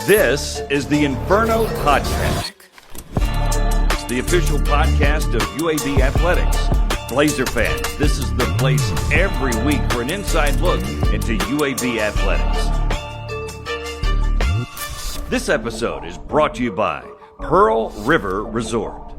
This is the Inferno Podcast. It's the official podcast of UAB Athletics. Blazer fans, this is the place every week for an inside look into UAB Athletics. This episode is brought to you by Pearl River Resort.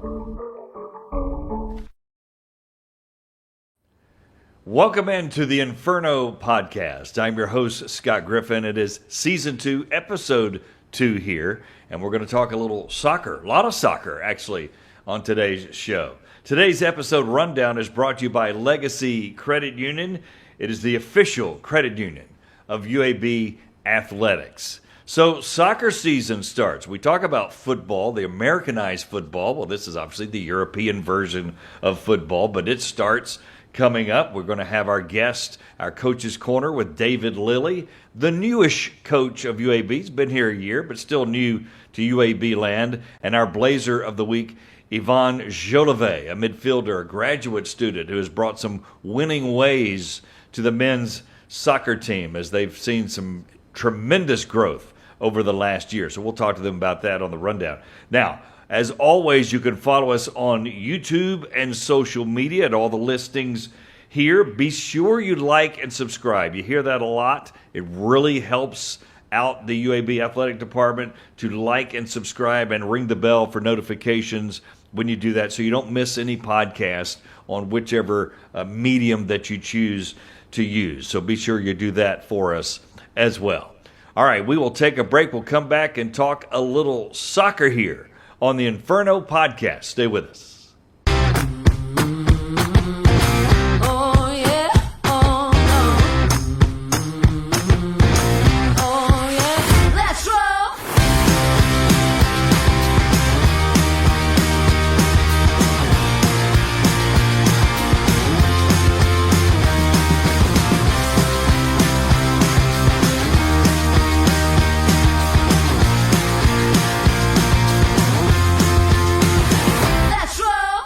Welcome into the Inferno Podcast. I'm your host, Scott Griffin. It is Season 2, Episode 2 here, and we're going to talk a little soccer, a lot of soccer, actually, on today's show. Today's episode rundown is brought to you by Legacy Credit Union. It is the official credit union of UAB Athletics. So soccer season starts. We talk about football, the Americanized football. Well, this is obviously the European version of football, but it starts coming up. We're going to have our guest, our Coach's Corner with David Lilly, the newish coach of UAB. He's been here a year, but still new to UAB land. And our Blazer of the Week, Yvonne Jolivet, a midfielder, a graduate student who has brought some winning ways to the men's soccer team as they've seen some tremendous growth over the last year. So we'll talk to them about that on the rundown. Now, as always, you can follow us on YouTube and social media at all the listings here. Be sure you like and subscribe. You hear that a lot. It really helps out the UAB Athletic Department to like and subscribe and ring the bell for notifications when you do that so you don't miss any podcast on whichever medium that you choose to use. So be sure you do that for us as well. All right, we will take a break. We'll come back and talk a little soccer here on the Inferno Podcast. Stay with us.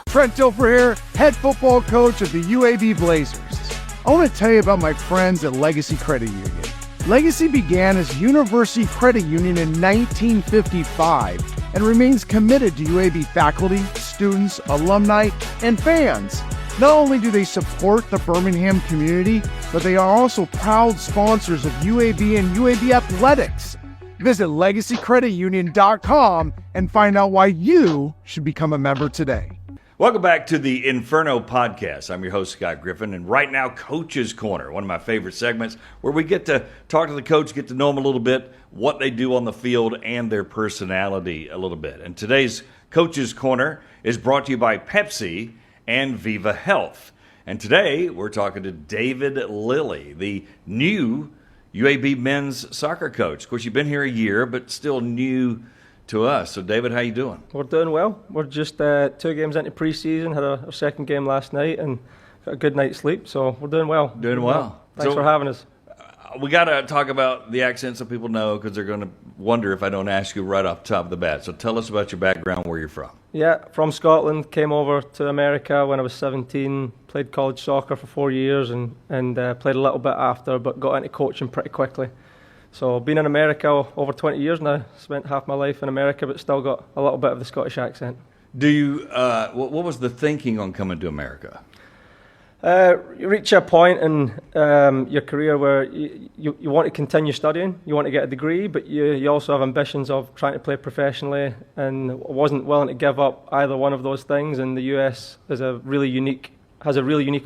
Trent Dilfer here, head football coach of the UAB Blazers. I want to tell you about my friends at Legacy Credit Union. Legacy began as University Credit Union in 1955 and remains committed to UAB faculty, students, alumni, and fans. Not only do they support the Birmingham community, but they are also proud sponsors of UAB and UAB Athletics. Visit LegacyCreditUnion.com and find out why you should become a member today. Welcome back to the Inferno Podcast. I'm your host, Scott Griffin, and right now, Coach's Corner, one of my favorite segments, where we get to talk to the coach, get to know them a little bit, what they do on the field, and their personality a little bit. And today's Coach's Corner is brought to you by Pepsi and Viva Health. And today, we're talking to David Lilly, the new UAB men's soccer coach. Of course, you've been here a year, but still new to us. So, David, how you doing? We're doing well. We're just 2 games into pre-season, had our second game last night, and got a good night's sleep, so we're doing well. Doing well. Thanks for having us. We got to talk about the accent so people know, because they're going to wonder if I don't ask you right off the top of the bat. So tell us about your background, where you're from. Yeah, from Scotland, came over to America when I was 17, played college soccer for 4 years and played a little bit after, but got into coaching pretty quickly. So been in America over 20 years now, spent half my life in America, but still got a little bit of the Scottish accent. Do you, what was the thinking on coming to America? You reach a point in your career where you want to continue studying, you want to get a degree, but you also have ambitions of trying to play professionally, and wasn't willing to give up either one of those things. And the US has a really unique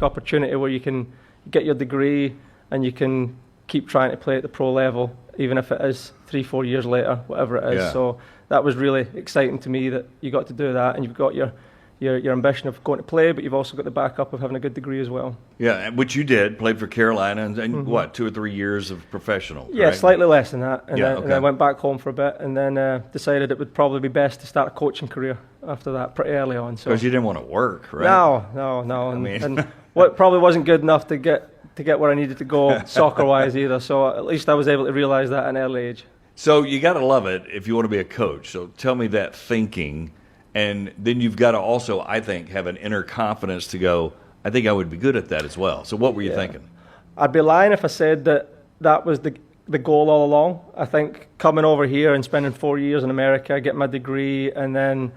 opportunity where you can get your degree and you can keep trying to play at the pro level, even if it is 3-4 years later, whatever it is. Yeah. So that was really exciting to me that you got to do that, and you've got your ambition of going to play, but you've also got the backup of having a good degree as well. Yeah, which you did, played for Carolina, and what, 2 or 3 years of professional? Yeah, right? Slightly less than that. And, okay. and I went back home for a bit, and then decided it would probably be best to start a coaching career after that pretty early on. Because you didn't want to work, right? No. And what probably wasn't good enough to get where I needed to go soccer-wise either. So at least I was able to realize that at an early age. So you got to love it if you want to be a coach. So tell me that thinking. And then you've got to also, I think, have an inner confidence to go, I think I would be good at that as well. So what were you thinking? I'd be lying if I said that was the the goal all along. I think coming over here and spending 4 years in America, getting my degree, and then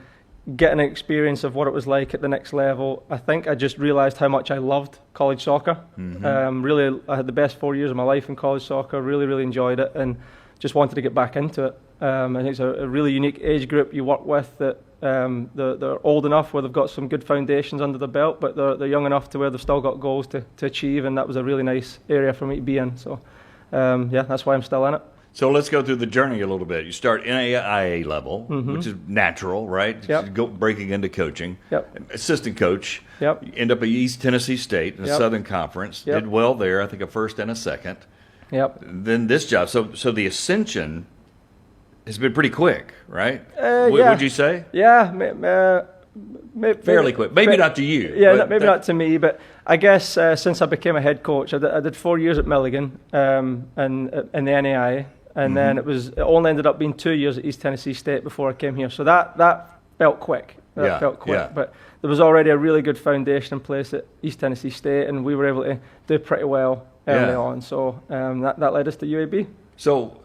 getting an experience of what it was like at the next level, I think I just realised how much I loved college soccer. Really, I had the best 4 years of my life in college soccer, really, really enjoyed it, and just wanted to get back into it. I think it's a really unique age group you work with that they're old enough where they've got some good foundations under their belt, but they're young enough to where they've still got goals to achieve, and that was a really nice area for me to be in. So, that's why I'm still in it. So let's go through the journey a little bit. You start NAIA level, which is natural, right? Yep. Go breaking into coaching. Yep. Assistant coach. Yep. You end up at East Tennessee State in the Yep. Southern Conference. Yep. Did well there, I think a first and a second. Yep. Then this job. So the ascension has been pretty quick, right? Yeah. Would you say? Yeah. Fairly quick. Maybe not to you. Yeah, maybe not to me, but I guess since I became a head coach, I did 4 years at Milligan and in the NAIA, and then it only ended up being 2 years at East Tennessee State before I came here. So that felt quick. But there was already a really good foundation in place at East Tennessee State, and we were able to do pretty well early on. So that led us to UAB. So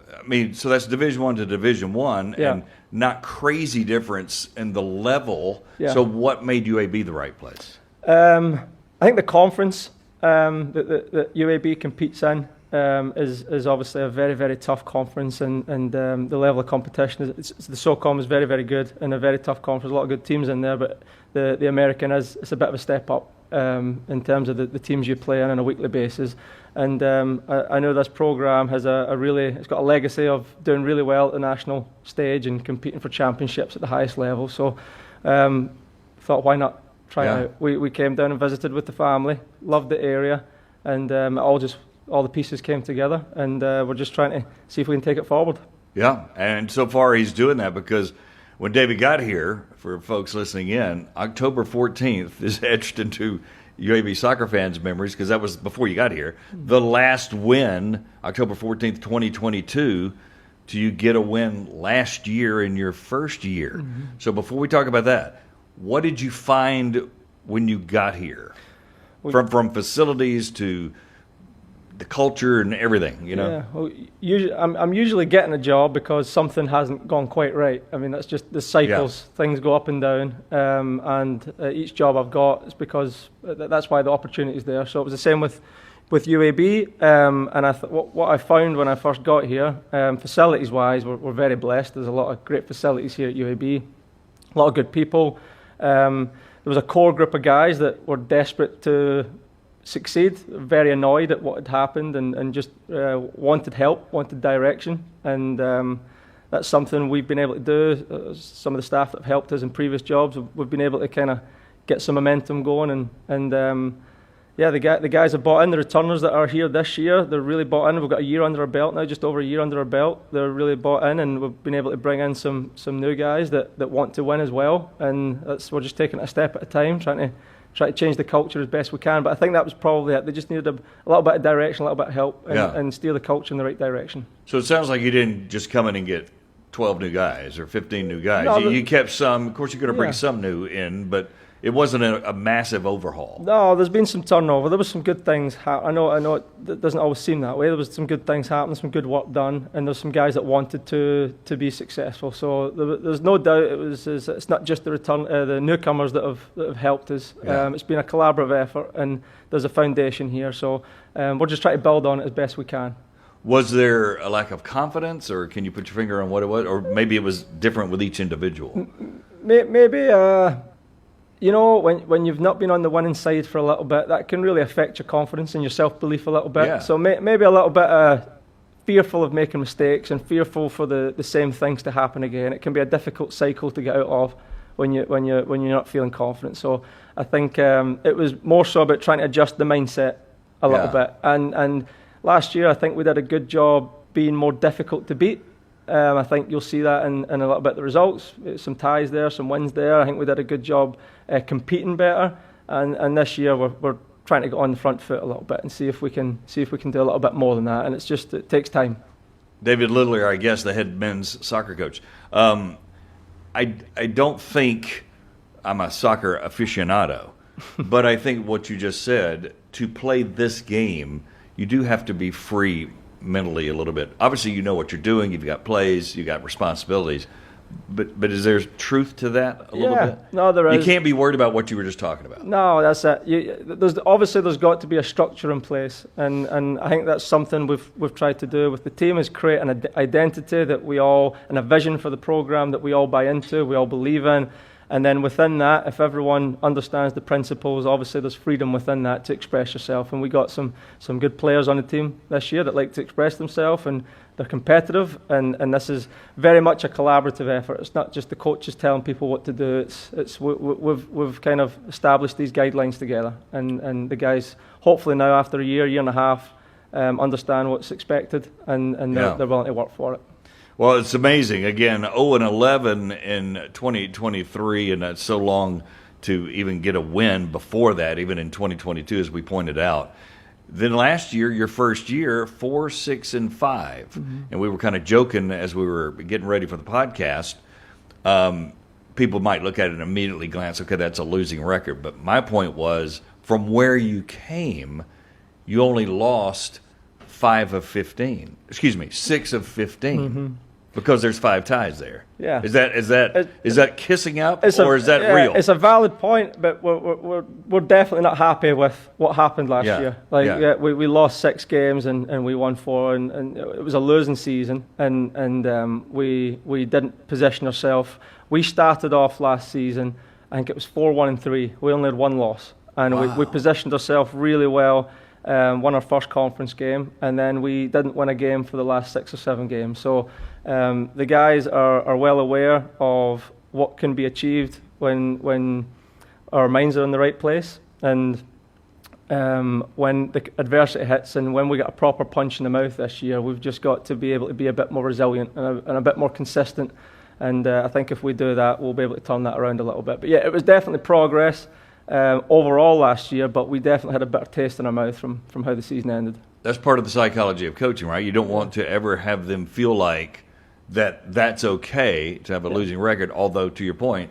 so that's Division I to Division I, and not crazy difference in the level. Yeah. So what made UAB the right place? I think the conference that UAB competes in is obviously a very, very tough conference, and the level of competition the SOCOM is very, very good, and a very tough conference. A lot of good teams in there, but the American it's a bit of a step up in terms of the teams you play in on a weekly basis. And I know this program has it's got a legacy of doing really well at the national stage and competing for championships at the highest level. So thought, why not try it out? We came down and visited with the family, loved the area, and all the pieces came together, and we're just trying to see if we can take it forward. Yeah, and so far he's doing that, because when David got here, for folks listening in, October 14th is etched into UAB soccer fans' memories, because that was before you got here. The last win, October 14th, 2022, do you get a win last year in your first year? So before we talk about that, what did you find when you got here? From facilities to the culture and everything, Yeah, well, I'm usually getting a job because something hasn't gone quite right. I mean, that's just the cycles. Yeah. Things go up and down, and each job I've got is because that's why the opportunity is there. So it was the same with UAB, and what I found when I first got here, facilities-wise, we're very blessed. There's a lot of great facilities here at UAB, a lot of good people. There was a core group of guys that were desperate to succeed, very annoyed at what had happened, and just wanted help, wanted direction, and that's something we've been able to do. Some of the staff that have helped us in previous jobs, we've been able to kind of get some momentum going, and the guys have bought in. The returners that are here this year, they're really bought in. We've got a year under our belt now, just over a year under our belt. They're really bought in, and we've been able to bring in some new guys that want to win as well, and we're just taking it a step at a time, trying to change the culture as best we can. But I think that was probably it. They just needed a little bit of direction, a little bit of help, and steer the culture in the right direction. So it sounds like you didn't just come in and get 12 new guys or 15 new guys. No, you kept some. Of course, you're going to bring some new in, but it wasn't a massive overhaul. No, there's been some turnover. There was some good things. I know it doesn't always seem that way. There was some good things happening, some good work done, and there's some guys that wanted to be successful. So there's no doubt it's not just the newcomers that have helped us. Yeah. It's been a collaborative effort, and there's a foundation here. So we're just trying to build on it as best we can. Was there a lack of confidence, or can you put your finger on what it was, or maybe it was different with each individual? Maybe. When you've not been on the winning side for a little bit, that can really affect your confidence and your self-belief a little bit. Yeah. So maybe a little bit fearful of making mistakes and fearful for the same things to happen again. It can be a difficult cycle to get out of when you're not feeling confident. So I think it was more so about trying to adjust the mindset a little bit. And last year, I think we did a good job being more difficult to beat. I think you'll see that in a little bit of the results. Some ties there, some wins there. I think we did a good job competing better. And this year we're trying to get on the front foot a little bit and see if we can do a little bit more than that. And it takes time. David Lilly, I guess, the head men's soccer coach. I don't think I'm a soccer aficionado, but I think what you just said, to play this game, you do have to be free mentally a little bit? Obviously, you know what you're doing. You've got plays. You've got responsibilities. But is there truth to that a little bit? No, there is. You can't be worried about what you were just talking about. No, that's it. There's got to be a structure in place, and I think that's something we've tried to do with the team, is create an identity that we all, and a vision for the program that we all buy into, we all believe in. And then within that, if everyone understands the principles, obviously there's freedom within that to express yourself. And we got some good players on the team this year that like to express themselves, and they're competitive. And this is very much a collaborative effort. It's not just the coaches telling people what to do. We've kind of established these guidelines together, and the guys hopefully now after a year and a half understand what's expected, and they're willing to work for it. Well, it's amazing. Again, 0-11 in 2023, and that's so long to even get a win before that, even in 2022, as we pointed out. Then last year, your first year, 4-6-5. Mm-hmm. And we were kind of joking as we were getting ready for the podcast. People might look at it and immediately glance, okay, that's a losing record. But my point was, from where you came, you only lost 6 of 15. Mm-hmm. Because there's 5 ties there. Yeah. Is that kissing up, or is that real? It's a valid point, but we're definitely not happy with what happened last year. We lost 6 games and we won 4, and it was a losing season, and we didn't position ourselves. We started off last season, I think it was 4-1-3. We only had 1 loss, and we positioned ourselves really well. Won our first conference game, and then we didn't win a game for the last 6 or 7 games. So the guys are well aware of what can be achieved when our minds are in the right place, and when the adversity hits, and when we get a proper punch in the mouth this year, we've just got to be able to be a bit more resilient and a bit more consistent. And I think if we do that, we'll be able to turn that around a little bit. But yeah, it was definitely progress overall last year, but we definitely had a better taste in our mouth from how the season ended. That's part of the psychology of coaching, right? You don't want to ever have them feel like that's okay to have a losing record, although, to your point,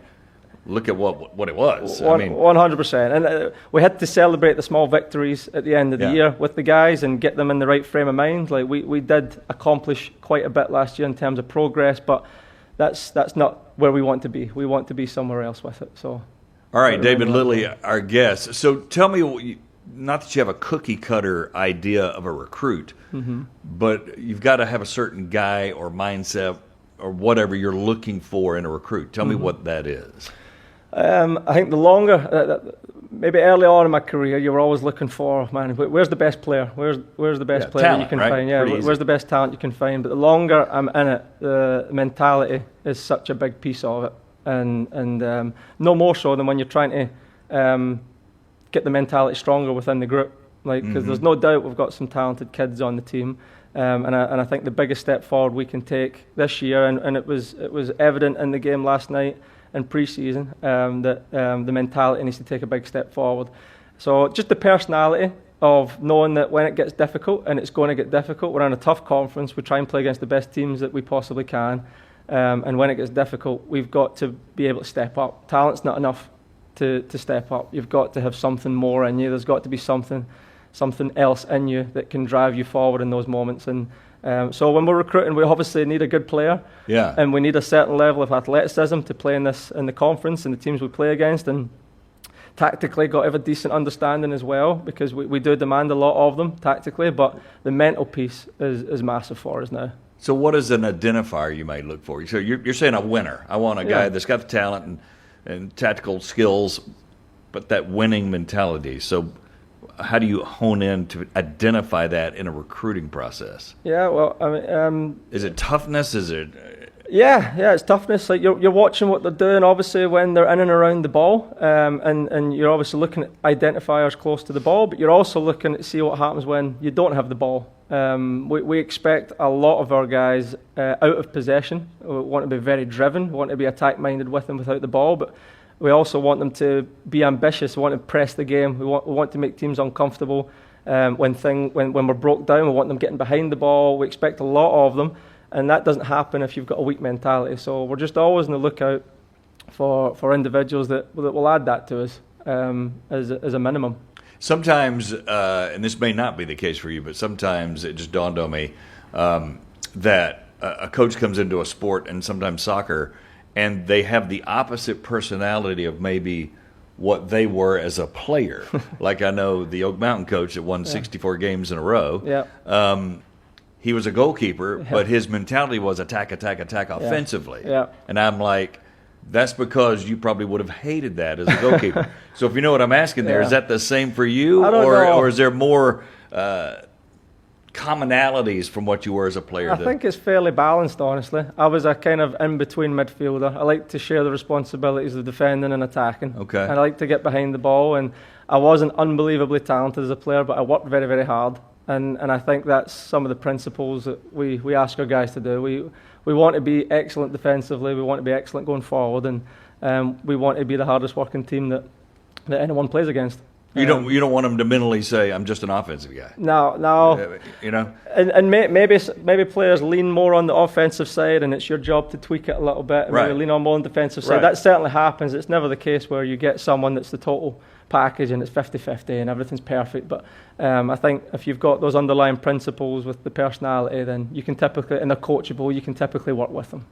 look at what it was. 100%. And we had to celebrate the small victories at the end of the year with the guys and get them in the right frame of mind. Like we did accomplish quite a bit last year in terms of progress, but that's not where we want to be. We want to be somewhere else with it. So. All right, David Lilly, our guest. So tell me, not that you have a cookie-cutter idea of a recruit, mm-hmm. but you've got to have a certain guy or mindset or whatever you're looking for in a recruit. Tell me what that is. I think the longer, maybe early on in my career, you were always looking for, man, where's the best player? Where's the best player talent, you can right? find? Yeah, where's the best talent you can find? But the longer I'm in it, the mentality is such a big piece of it. And no more so than when you're trying to get the mentality stronger within the group, because there's no doubt we've got some talented kids on the team, and I think the biggest step forward we can take this year, and it was evident in the game last night in pre-season, that the mentality needs to take a big step forward. So just the personality of knowing that when it gets difficult, and it's going to get difficult, we're in a tough conference, we try and play against the best teams that we possibly can. And when it gets difficult, we've got to be able to step up. Talent's not enough to step up. You've got to have something more in you. There's got to be something else in you that can drive you forward in those moments. And so when we're recruiting, we obviously need a good player. Yeah. And we need a certain level of athleticism to play in the conference and the teams we play against. And tactically, got to have a decent understanding as well, because we do demand a lot of them tactically. But the mental piece is massive for us now. So what is an identifier you might look for? So you're saying a winner. I want a guy that's got the talent and tactical skills, but that winning mentality. So how do you hone in to identify that in a recruiting process? Yeah, well, I mean... is it toughness? Is it... Yeah, it's toughness. Like you're watching what they're doing, obviously, when they're in and around the ball, and you're obviously looking at identifiers close to the ball, but you're also looking to see what happens when you don't have the ball. We expect a lot of our guys out of possession. We want to be very driven, we want to be attack-minded with and without the ball, but we also want them to be ambitious, we want to press the game, we want to make teams uncomfortable. When we're broke down, we want them getting behind the ball. We expect a lot of them, and that doesn't happen if you've got a weak mentality. So we're just always on the lookout for individuals that will add that to us as a minimum. Sometimes, and this may not be the case for you, but sometimes it just dawned on me that a coach comes into a sport, and sometimes soccer, and they have the opposite personality of maybe what they were as a player. Like I know the Oak Mountain coach that won 64 games in a row. Yeah. He was a goalkeeper, but his mentality was attack offensively. Yeah. And I'm like, that's because you probably would have hated that as a goalkeeper. So if you know what I'm asking there, is that the same for you? I don't know. Or is there more commonalities from what you were as a player? I think it's fairly balanced, honestly. I was a kind of in-between midfielder. I like to share the responsibilities of defending and attacking. Okay. And I like to get behind the ball. And I wasn't unbelievably talented as a player, but I worked very, very hard. And I think that's some of the principles that we ask our guys to do. We want to be excellent defensively. We want to be excellent going forward, and we want to be the hardest working team that anyone plays against. You don't want them to mentally say, "I'm just an offensive guy." No. You know. And maybe players lean more on the offensive side, and it's your job to tweak it a little bit and maybe lean on more on the defensive side. Right. That certainly happens. It's never the case where you get someone that's the total package and it's 50-50 and everything's perfect. But I think if you've got those underlying principles with the personality, then you can typically, and they're coachable, you can typically work with them.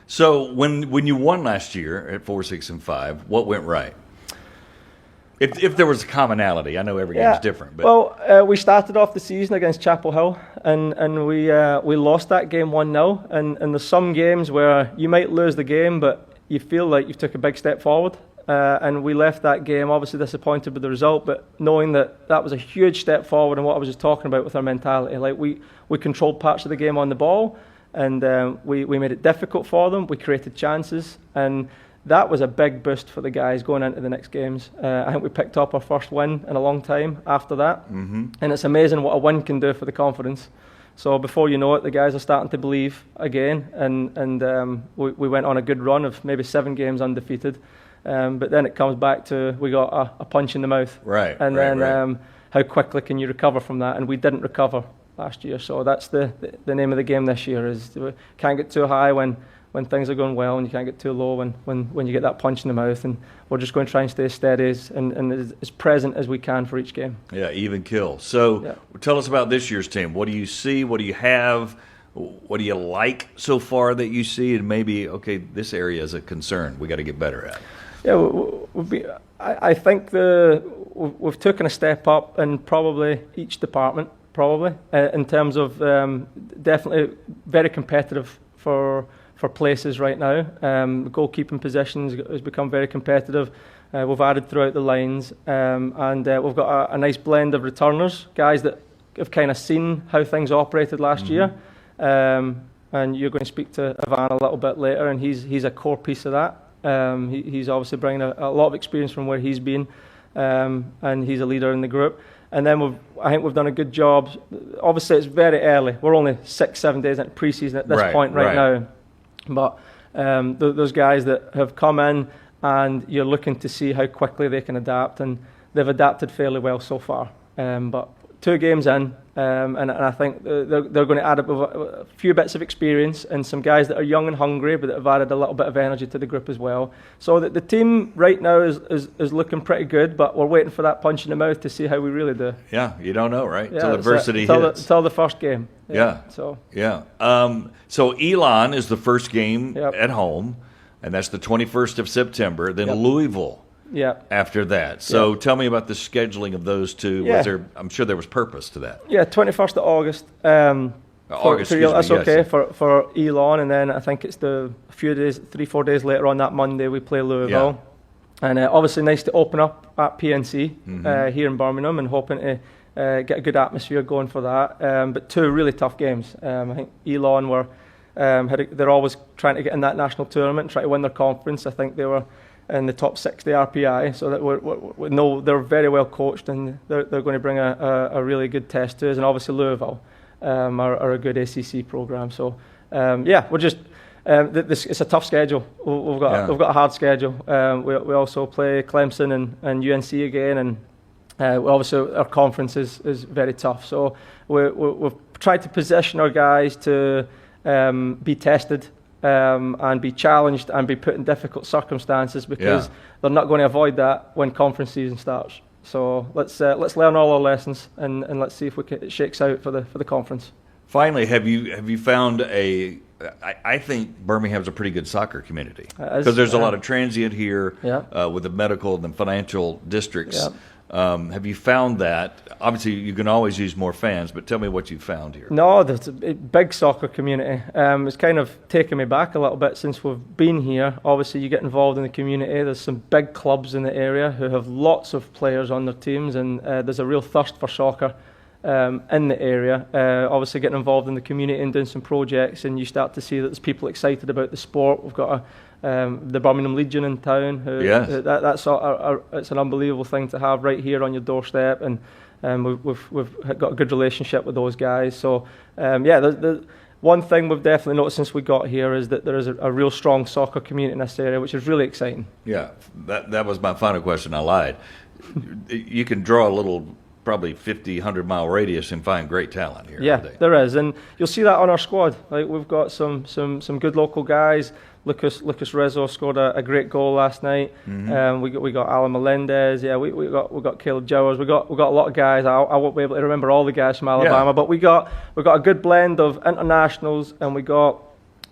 So when you won last year at 4, 6, and 5, what went right? If there was a commonality, I know every game's different. But. Well, we started off the season against Chapel Hill, and we lost that game 1-0. And there's some games where you might lose the game, but you feel like you've took a big step forward. And we left that game obviously disappointed with the result, but knowing that was a huge step forward in what I was just talking about with our mentality. Like we controlled parts of the game on the ball, and we made it difficult for them. We created chances, and that was a big boost for the guys going into the next games. I think we picked up our first win in a long time after that. Mm-hmm. And it's amazing what a win can do for the confidence. So before you know it, the guys are starting to believe again, and we went on a good run of maybe 7 games undefeated. But then it comes back to we got a punch in the mouth. Right. And then how quickly can you recover from that? And we didn't recover last year. So that's the name of the game this year is we can't get too high when things are going well, and you can't get too low when you get that punch in the mouth. And we're just going to try and stay steady and as present as we can for each game. Yeah, even kill. So tell us about this year's team. What do you see? What do you have? What do you like so far that you see? And maybe, okay, this area is a concern we got to get better at. Yeah, I think we've taken a step up in probably each department, in terms of definitely very competitive for places right now. The goalkeeping positions has become very competitive. We've added throughout the lines, and we've got a nice blend of returners, guys that have kind of seen how things operated last year. And you're going to speak to Ivan a little bit later, and he's a core piece of that. He's obviously bringing a lot of experience from where he's been, and he's a leader in the group. And then I think we've done a good job. Obviously, it's very early. We're only 6-7 days into pre-season at this point right now. But those guys that have come in, and you're looking to see how quickly they can adapt, and they've adapted fairly well so far. But 2 games in, and I think they're going to add up a few bits of experience and some guys that are young and hungry, but that have added a little bit of energy to the group as well. So the team right now is looking pretty good, but we're waiting for that punch in the mouth to see how we really do. Yeah, you don't know, right? Until adversity hits. Until the first game. So Elon is the first game at home, and that's the 21st of September. Then Louisville. After that. So tell me about the scheduling of those two. I'm sure there was purpose to that. 21st of August. For Elon, and then I think it's a few days, 3-4 days later on that Monday we play Louisville. And obviously nice to open up at PNC here in Birmingham, and hoping to get a good atmosphere going for that. But 2 really tough games. I think Elon they're always trying to get in that national tournament and try to win their conference. I think they were in the top 60 RPI, so that we know they're very well coached, and they're going to bring a really good test to us. And obviously Louisville are a good ACC program. So we're just it's a tough schedule. We've got a hard schedule. We also play Clemson and UNC again, and obviously our conference is very tough. So we've tried to position our guys to be tested. And be challenged and be put in difficult circumstances, because they're not going to avoid that when conference season starts. So let's learn all our lessons and let's see if it shakes out for the conference. Finally, have you found I think Birmingham's a pretty good soccer community because there's a lot of transient here with the medical and the financial districts. Yeah. Have you found that? Obviously, you can always use more fans, but tell me what you found here. No, there's a big soccer community. It's kind of taken me back a little bit since we've been here. Obviously, you get involved in the community. There's some big clubs in the area who have lots of players on their teams, and there's a real thirst for soccer in the area. Obviously, getting involved in the community and doing some projects, and you start to see that there's people excited about the sport. We've got the Birmingham Legion in town. That's it's an unbelievable thing to have right here on your doorstep, and we've got a good relationship with those guys. So the one thing we've definitely noticed since we got here is that there is a real strong soccer community in this area, which is really exciting. Yeah, that was my final question. I lied. You can draw a little, probably 50, 100-mile radius and find great talent here. Yeah, there is, and you'll see that on our squad. Like, we've got some good local guys. Lucas Rezo scored a great goal last night. Mm-hmm. We got Alan Melendez. Yeah, we got Caleb Jowers. We got a lot of guys. I won't be able to remember all the guys from Alabama, but we got a good blend of internationals, and we got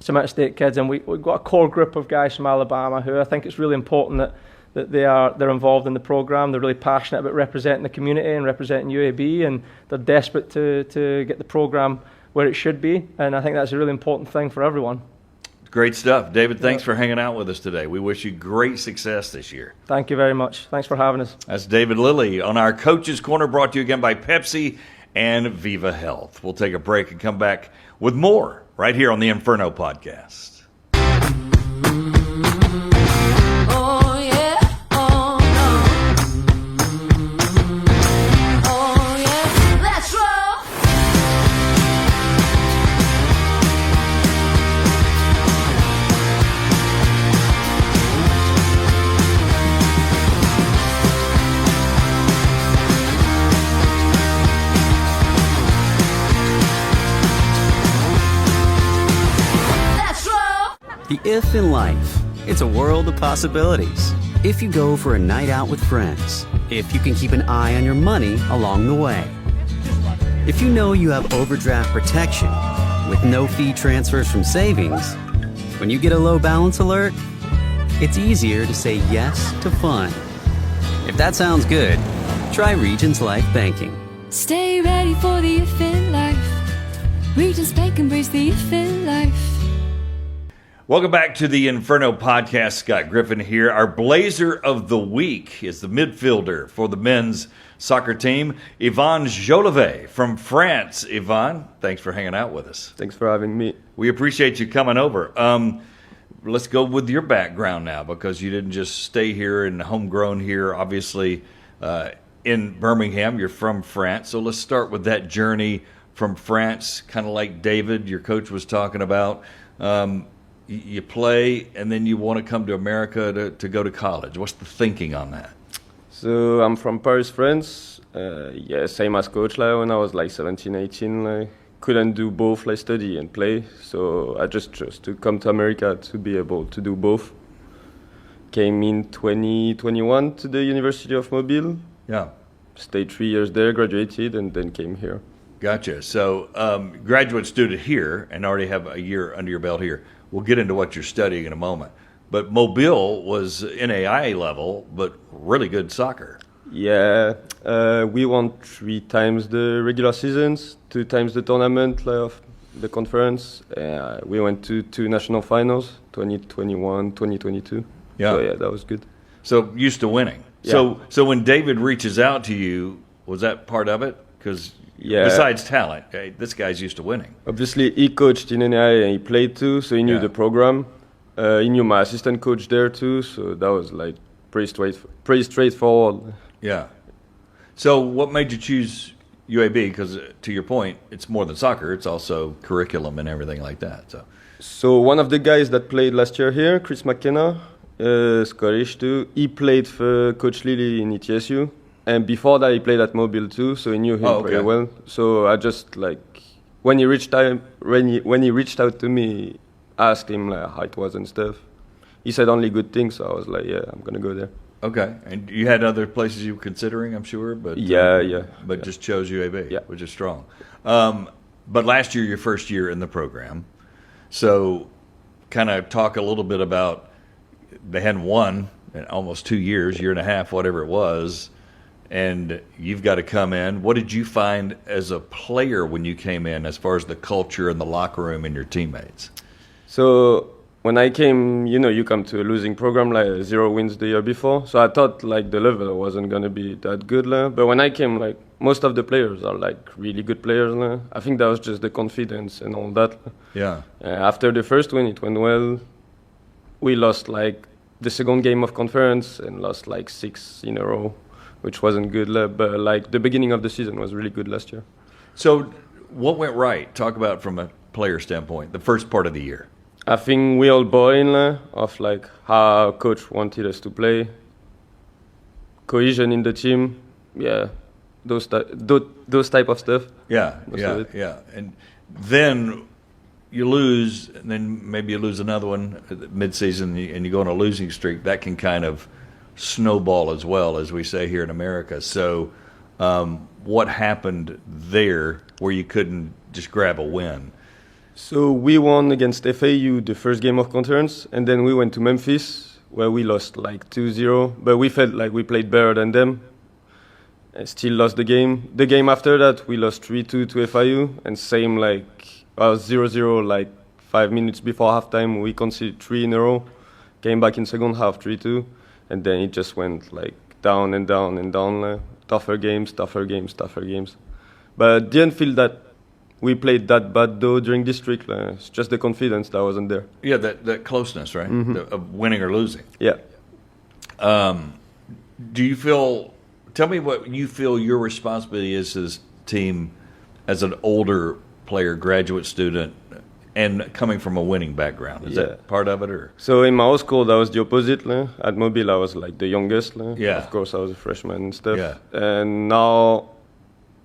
some out-of-state kids, and we got a core group of guys from Alabama who I think it's really important that they're involved in the program. They're really passionate about representing the community and representing UAB, and they're desperate to get the program where it should be. And I think that's a really important thing for everyone. Great stuff. David, thanks for hanging out with us today. We wish you great success this year. Thank you very much. Thanks for having us. That's David Lilly on our Coach's Corner, brought to you again by Pepsi and Viva Health. We'll take a break and come back with more right here on the Inferno podcast. The if in life. It's a world of possibilities. If you go for a night out with friends. If you can keep an eye on your money along the way. If you know you have overdraft protection with no fee transfers from savings. When you get a low balance alert, it's easier to say yes to fun. If that sounds good, try Regions Life Banking. Stay ready for the if in life. Regions Bank embrace the if in life. Welcome back to the Inferno podcast. Scott Griffin here. Our Blazer of the Week is the midfielder for the men's soccer team, Yvan Jolivet from France. Yvan, thanks for hanging out with us. Thanks for having me. We appreciate you coming over. Let's go with your background now, because you didn't just stay here and homegrown here, obviously, in Birmingham. You're from France. So let's start with that journey from France, kind of like David, your coach, was talking about. You play, and then you want to come to America to go to college. What's the thinking on that? So I'm from Paris, France. Same as coach. Like, when I was like 17, 18, like, couldn't do both, like study and play. So I just chose to come to America to be able to do both. Came in 2021 to the University of Mobile. Yeah. Stayed 3 years there, graduated, and then came here. Gotcha. So graduate student here and already have a year under your belt here. We'll get into what you're studying in a moment. But Mobile was NAIA level, but really good soccer. Yeah, we won 3 times the regular seasons, 2 times the tournament of the conference. We went to 2 national finals, 2021, 2022. Yeah. So yeah, that was good. So used to winning. Yeah. So when David reaches out to you, was that part of it? Because besides talent, this guy's used to winning. Obviously, he coached in NAIA and he played too, so he knew the program. He knew my assistant coach there too, so that was like pretty straightforward. Yeah. So what made you choose UAB? Because to your point, it's more than soccer; it's also curriculum and everything like that. So one of the guys that played last year here, Chris McKenna, Scottish too. He played for Coach Lilly in ETSU. And before that, he played at Mobile too, so he knew him very well. So I just when he reached out to me, asked him like how it was and stuff. He said only good things, so I was like, yeah, I'm gonna go there. Okay, and you had other places you were considering, I'm sure, but Yeah. just chose UAB, Yeah. which is strong. But last year, your first year in the program, so kind of talk a little bit about they hadn't won in almost 2 years, year and a half, whatever it was, and you've got to come in. What did you find as a player when you came in, as far as the culture and the locker room and your teammates? So when I came, you come to a losing program, like 0 wins the year before. So I thought like the level wasn't gonna be that good, but when I came, like most of the players are like really good players. I think that was just the confidence and all that. Yeah. After the first win, it went well. We lost like the second game of conference and lost like 6 in a row, which wasn't good. But like the beginning of the season was really good last year. So what went right? Talk about from a player standpoint, the first part of the year. I think we all bought in of like how coach wanted us to play, cohesion in the team, those type of stuff. Yeah, Most of it. yeah. And then you lose, and then maybe you lose another one mid-season, and you go on a losing streak. That can kind of snowball as well, as we say here in America. So what happened there where you couldn't just grab a win? So we won against FAU the first game of conference, and then we went to Memphis where we lost like 2-0, but we felt like we played better than them. And still lost the game. The game after that, we lost 3-2 to FIU, and same like 0-0 like 5 minutes before halftime. We conceded 3 in a row, came back in second half 3-2, and then it just went like down and down and down. Tougher games. But didn't feel that we played that bad though during this streak. It's just the confidence that wasn't there. Yeah, that closeness, right? Of winning or losing. Yeah. Do you feel? Tell me what you feel your responsibility is to this team as an older player, graduate student, and coming from a winning background. Is that part of it, or? So in my old school, that was the opposite. At Mobile, I was like the youngest. Yeah. Of course, I was a freshman and stuff. Yeah. And now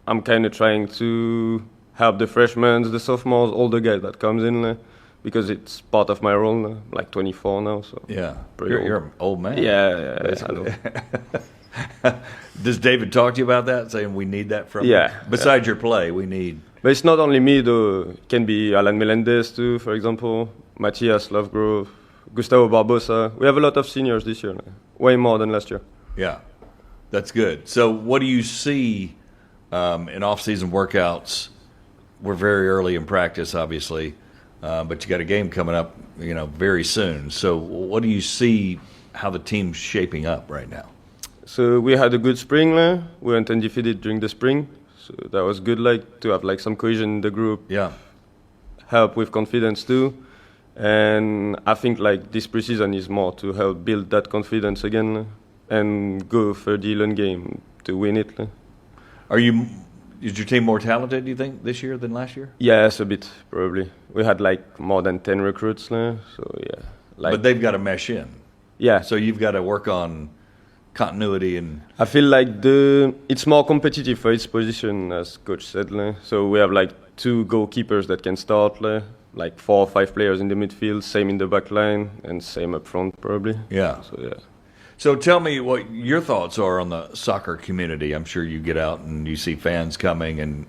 I'm kind of trying to help the freshmen, the sophomores, all the guys that comes in, because it's part of my role. Like 24 now, so Yeah, pretty you're an old man. Yeah, I know. Does David talk to you about that, saying we need that from you? Yeah. Besides your play, we need. But it's not only me though. It can be Alan Melendez too, for example, Matthias Lovegrove, Gustavo Barbosa. We have a lot of seniors this year, way more than last year. Yeah, that's good. So what do you see in off-season workouts? We're very early in practice, obviously, but you got a game coming up, very soon. So what do you see how the team's shaping up right now? So we had a good spring. We went undefeated during the spring, so that was good. Like to have like some cohesion in the group. Yeah. Help with confidence too, and I think like this preseason is more to help build that confidence again and go for the Lilly game to win it. Is your team more talented, do you think, this year than last year? Yes, a bit probably. We had like more than 10 recruits, so yeah. But they've got to mesh in. Yeah. So you've got to work on continuity and. I feel like it's more competitive for each position, as coach said. So we have like 2 goalkeepers that can start, like 4 or 5 players in the midfield, same in the back line, and same up front probably. Yeah. So yeah. So tell me what your thoughts are on the soccer community. I'm sure you get out and you see fans coming, and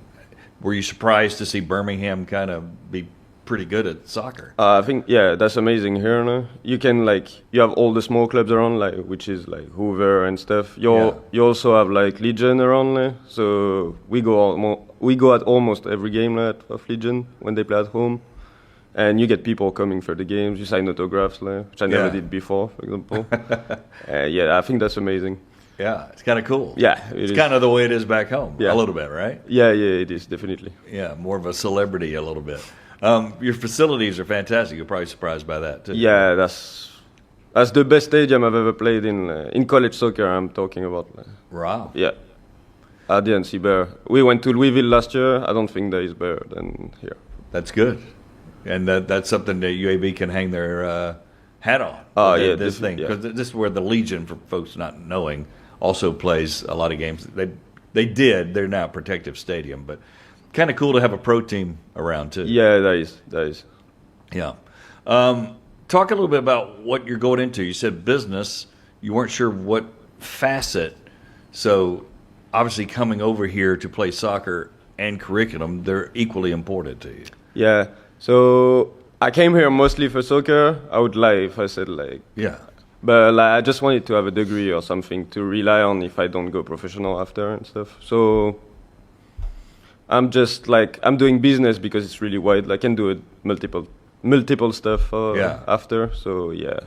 were you surprised to see Birmingham kind of be pretty good at soccer? I think, that's amazing here. You can you have all the small clubs around, which is like Hoover and stuff. You also have like Legion around, so we go at almost every game of Legion when they play at home. And you get people coming for the games. You sign autographs, which I never did before, for example. I think that's amazing. Yeah, it's kind of cool. Yeah, it's kind of the way it is back home, a little bit, right? Yeah, it is, definitely. Yeah, more of a celebrity a little bit. Your facilities are fantastic. You're probably surprised by that, too. Yeah, that's the best stadium I've ever played in college soccer, I'm talking about. Wow. Yeah. I didn't see better. We went to Louisville last year. I don't think there is better than here. That's good. And that's something that UAB can hang their hat on. This thing, because this is where the Legion, for folks not knowing, also plays a lot of games. They're now Protective Stadium, but kind of cool to have a pro team around too. Yeah, that is. Yeah. Talk a little bit about what you're going into. You said business. you weren't sure what facet. So obviously coming over here to play soccer and curriculum, they're equally important to you. Yeah. So I came here mostly for soccer. I would lie if I said like. Yeah. But like, I just wanted to have a degree or something to rely on if I don't go professional after and stuff. So I'm just like I'm doing business because it's really wide. I can do it multiple stuff after. So yeah,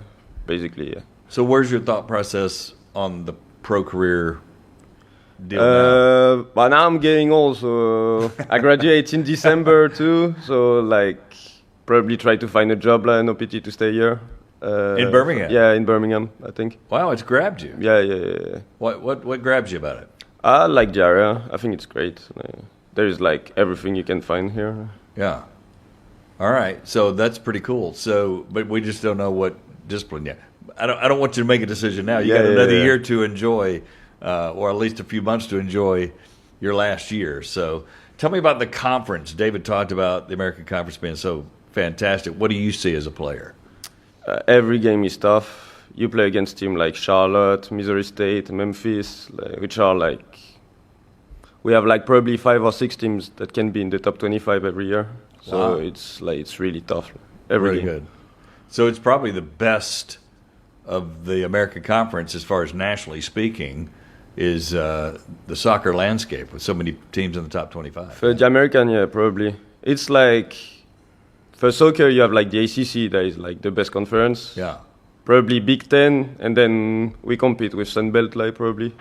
basically yeah. So where's your thought process on the pro career deal now? But now I'm getting old, so I graduate in December too. So like probably try to find a job like an OPT to stay here. In Birmingham? Yeah, in Birmingham, I think. Wow, it's grabbed you. Yeah. What grabs you about it? I like the area. I think it's great. There's like everything you can find here. Yeah. All right. So that's pretty cool. So, but we just don't know what discipline yet. I don't want you to make a decision now. You got another year to enjoy, or at least a few months to enjoy your last year. So tell me about the conference. David talked about the American Conference being so fantastic. What do you see as a player? Every game is tough. You play against teams like Charlotte, Missouri State, Memphis, which are like, we have like probably 5 or 6 teams that can be in the top 25 every year. So it's really tough. Every game. Good. So it's probably the best of the American Conference as far as nationally speaking is the soccer landscape with so many teams in the top 25. For the American, yeah, probably. It's like, for soccer, you have like the ACC, that is like the best conference. Yeah. Probably Big Ten, and then we compete with Sunbelt, like probably.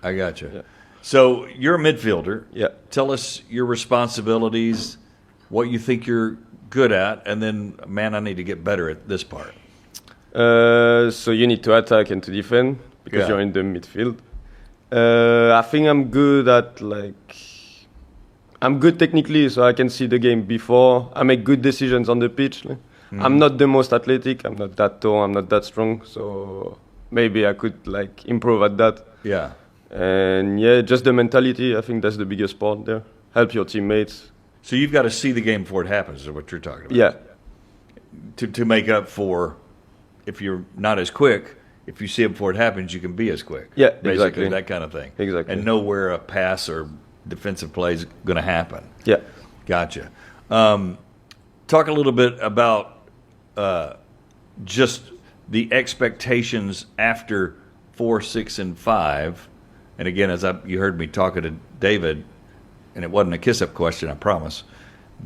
I gotcha. Yeah. So you're a midfielder. Yeah. Tell us your responsibilities, what you think you're good at, and then, man, I need to get better at this part. So you need to attack and to defend because you're in the midfield. I think I'm good at I'm good technically, so I can see the game before. I make good decisions on the pitch. I'm not the most athletic. I'm not that tall. I'm not that strong. So maybe I could improve at that. Yeah. And yeah, just the mentality. I think that's the biggest part there. Help your teammates. So you've got to see the game before it happens, is what you're talking about. Yeah. To make up for, if you're not as quick, if you see it before it happens, you can be as quick. Yeah, basically, exactly. That kind of thing. Exactly. And know where a pass or defensive play is going to happen. Yeah. Gotcha. Talk a little bit about just the expectations after 4, 6, and 5. And again, you heard me talking to David, and it wasn't a kiss-up question, I promise,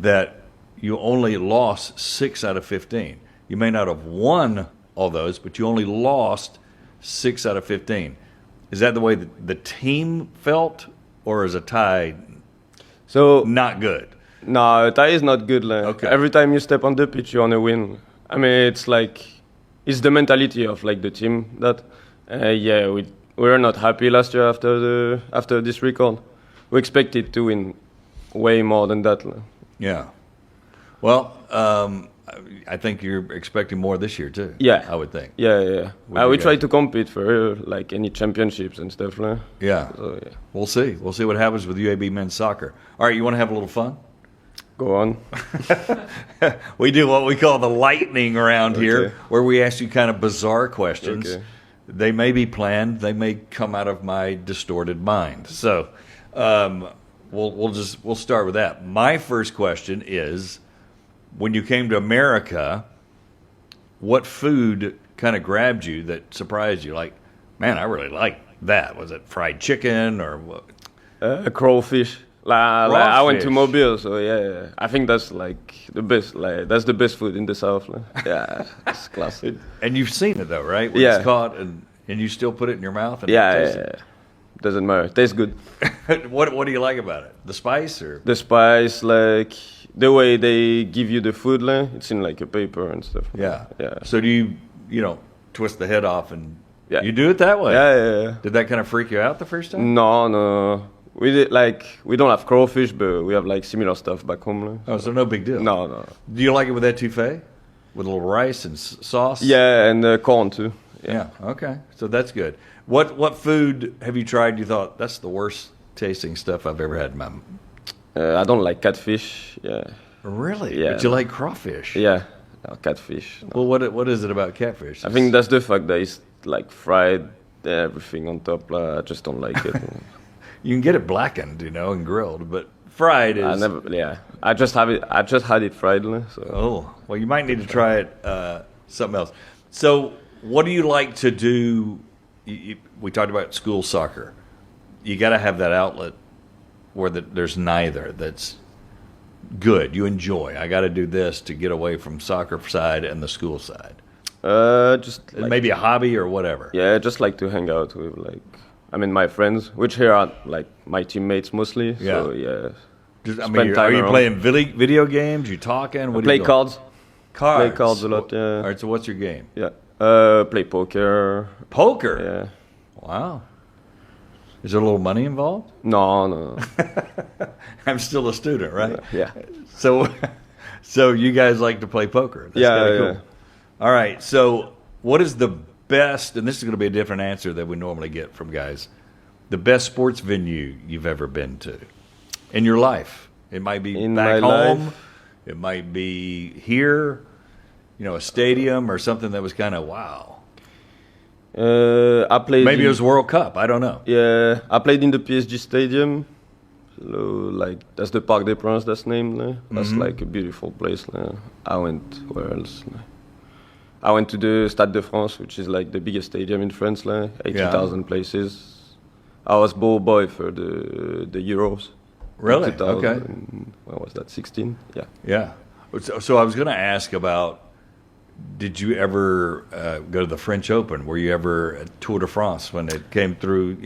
that you only lost 6 out of 15. You may not have won all those, but you only lost 6 out of 15. Is that the way the team felt, or is a tie not good? No, a tie is not good. Okay. Every time you step on the pitch, you want to win. I mean, it's the mentality of the team that, we were not happy last year after this record. We expected to win way more than that. Yeah. Well, I think you're expecting more this year too. Yeah, I would think. Yeah. We try to compete for any championships and stuff. Yeah. So, yeah. We'll see. We'll see what happens with UAB men's soccer. All right, you want to have a little fun? Go on. We do what we call the lightning around here, where we ask you kind of bizarre questions. Okay. They may be planned. They may come out of my distorted mind. So we'll start with that. My first question is, when you came to America, what food kind of grabbed you that surprised you? Like, man, I really like that. Was it fried chicken or what? Crawfish. I went to Mobile, so yeah. I think that's the best. That's the best food in the South. Yeah, it's classic. And you've seen it though, right? When it's caught and you still put it in your mouth. And yeah. Doesn't matter. Tastes good. What do you like about it? The spice or the spice? The way they give you the food, it's in a paper and stuff. Yeah. Yeah. So do you twist the head off and you do it that way? Yeah. Did that kind of freak you out the first time? No. We did we don't have crawfish, but we have similar stuff back home. Oh, so no big deal. No. Do you like it with etouffee? With a little rice and sauce? Yeah, and corn too. Yeah. Okay. So that's good. What food have you tried you thought that's the worst tasting stuff I've ever had in my I don't like catfish. Yeah. Really? Yeah. But you like crawfish? Yeah. Catfish. No. Well, what is it about catfish? I think that's the fact that it's like fried, everything on top. I just don't like it. You can get it blackened, and grilled, but fried is. I just had it fried. So. Oh, well, you might need to try it something else. So, what do you like to do? We talked about school soccer. You got to have that outlet where there's neither that's good. You enjoy. I got to do this to get away from soccer side and the school side. Just like, maybe a hobby or whatever. Yeah, just like to hang out with my friends, which here are like my teammates mostly. Yeah. So yeah. Are you playing video games? You talking? What do play you cards. Cards. Play cards a lot. Yeah. All right. So what's your game? Yeah. Play poker. Poker. Yeah. Wow. Is there a little money involved? No. I'm still a student, right? Yeah. So you guys like to play poker? That's kinda cool. All right. So what is the best? And this is going to be a different answer than we normally get from guys. The best sports venue you've ever been to in your life? It might be back home. Life. It might be here. A stadium or something that was kind of wow. I played. Maybe it was World Cup. I don't know. Yeah, I played in the PSG stadium. So, that's the Parc des Princes. That's named. That's like a beautiful place. I went where else? I went to the Stade de France, which is like the biggest stadium in France. 80,000 places. I was ball boy for the Euros. Really? 2000, Okay. What was that? 16? Yeah. Yeah. So I was going to ask about. Did you ever go to the French Open? Were you ever at Tour de France when it came through,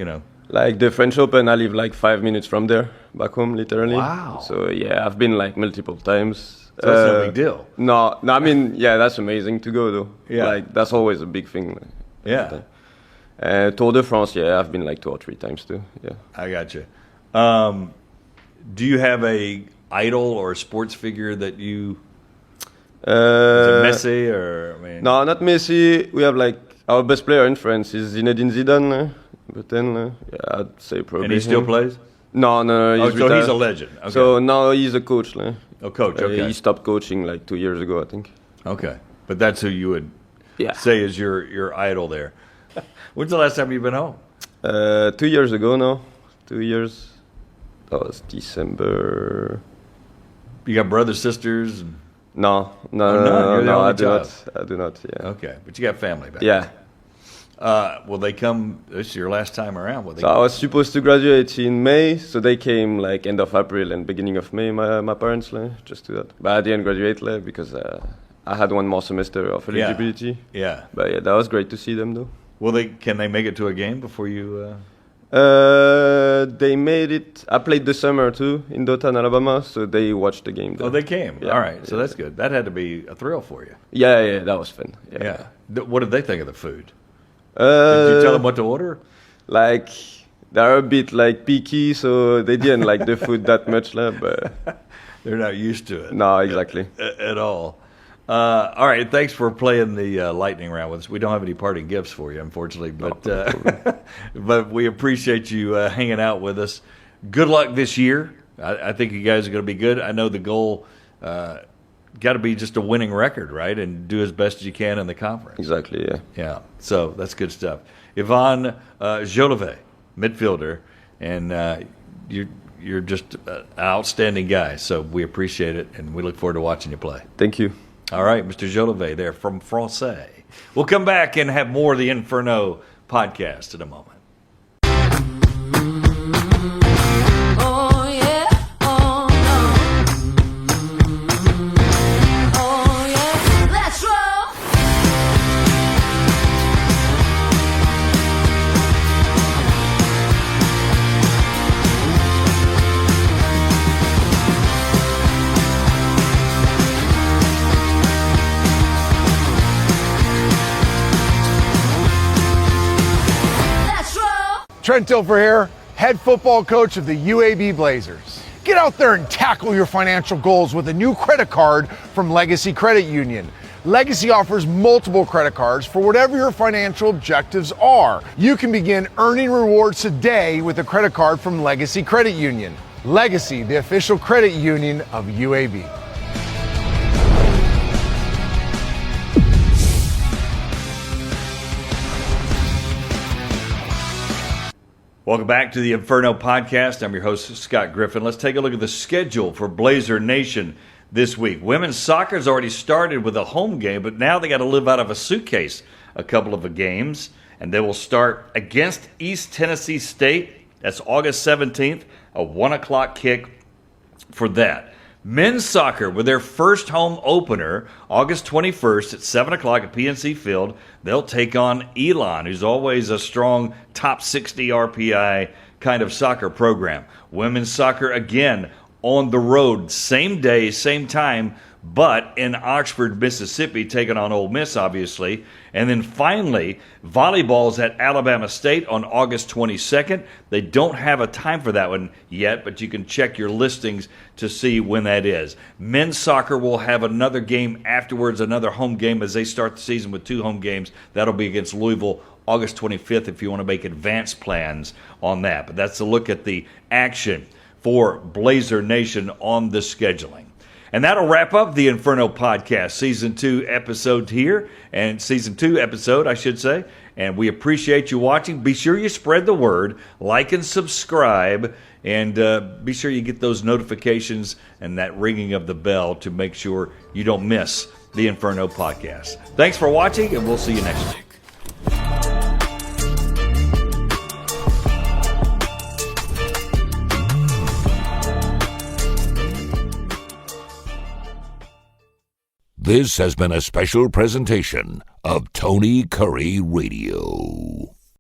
Like the French Open, I live like 5 minutes from there, back home, literally. Wow. So yeah, I've been like multiple times. So that's no big deal. No, I mean, yeah, that's amazing to go though. Yeah. Like that's always a big thing. Yeah. Tour de France, yeah, I've been like 2 or 3 times too. Yeah. I got you. Do you have a idol or a sports figure that you... Is it Messi or No, not Messi. We have like our best player in France is Zinedine Zidane. But then, yeah, I'd say probably. And he still him. plays? No, he's so retired. he's a legend. Okay. So now he's a coach. Oh, coach. Okay. He stopped coaching like 2 years ago, I think. Okay, but that's who you would Yeah. say is your idol there. When's the last time you've been home? 2 years ago now. 2 years. That was December. You got brothers, sisters? No, You're the only I do child. not. I do not. Yeah. Okay, but you got family back. Yeah. Will they come? This is your last time around. Will they? So I was supposed to graduate in May, so they came like end of April and beginning of May. My parents just to that, but I didn't graduate because I had 1 more semester of eligibility. Yeah. But yeah, that was great to see them though. Can they make it to a game before you? They made it. I played the summer too in Dothan, Alabama, so they watched the game there. Oh, they came. Yeah. All right, so that's good. That had to be a thrill for you. Yeah, that was fun. Yeah. What did they think of the food? Did Did you tell them what to order? Like they're a bit like picky, so they didn't like the food that much, but They're not used to it. no, exactly. At all. All right, thanks for playing the lightning round with us. We don't have any parting gifts for you, unfortunately, but but we appreciate you hanging out with us. Good luck this year. I think you guys are going to be good. I know the goal got to be just a winning record, right, and do as best as you can in the conference. Exactly, yeah. Yeah, so that's good stuff. Yvon Jolivet, midfielder, and you're just an outstanding guy, so we appreciate it, and we look forward to watching you play. Thank you. All right, Mr. Jolivet there from Francais. We'll come back and have more of the Inferno podcast in a moment. Oh yeah, oh no. Oh yeah, let's roll. Let's roll. Trent Dilfer here, head football coach of the UAB Blazers. Get out there and tackle your financial goals with a new credit card from Legacy Credit Union. Legacy offers multiple credit cards for whatever your financial objectives are. You can begin earning rewards today with a credit card from Legacy Credit Union. Legacy, the official credit union of UAB. Welcome back to the Inferno podcast. I'm your host, Scott Griffin. Let's take a look at the schedule for Blazer Nation this week. Women's soccer's already started with a home game, but now they got to live out of a suitcase a couple of the games, and they will start against East Tennessee State. That's August 17th, a 1 o'clock kick for that. Men's soccer with their first home opener, August 21st at 7 o'clock at PNC Field. They'll take on Elon, who's always a strong top 60 RPI kind of soccer program. Women's soccer, again, on the road, same day, same time, but in Oxford, Mississippi, taking on Ole Miss, obviously. And then finally, volleyball's at Alabama State on August 22nd. They don't have a time for that one yet, but you can check your listings to see when that is. Men's soccer will have another game afterwards, another home game as they start the season with 2 home games. That'll be against Louisville, August 25th, if you want to make advanced plans on that. But that's a look at the action for Blazer Nation on the scheduling. And that'll wrap up the Inferno podcast, Season 2 episode here, and Season 2 episode, I should say. And we appreciate you watching. Be sure you spread the word, like and subscribe, and be sure you get those notifications and that ringing of the bell to make sure you don't miss the Inferno podcast. Thanks for watching, and we'll see you next week. This has been a special presentation of Tony Kurre Radio.